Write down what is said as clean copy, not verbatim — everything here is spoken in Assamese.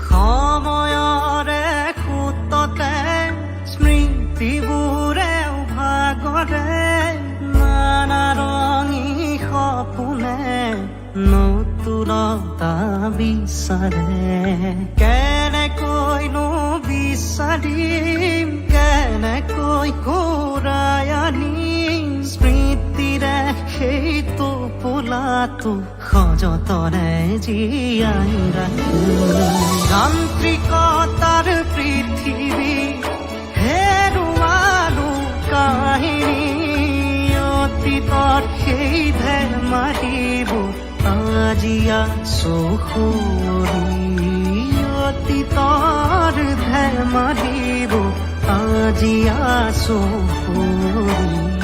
সময়ৰে সোঁততে স্মৃতিবোৰে ভাগৰে নানা ৰঙী সপোনে নতুনতা বিচাৰে কেনেকৈনো বিচাৰিম কেনেকৈ ঘূৰাই আনিম স্মৃতিৰে সেইটো পোলাটো সযতনে জীয়াই ৰাখিম যান্ত্ৰিকতাৰ পৃথিৱী হেৰুৱালো কাহিনী অতীতৰ সেই ধেমালিবোৰ আজি আছো সৰি অতীতৰ ধেমালিবোৰ আজি আছো সৰি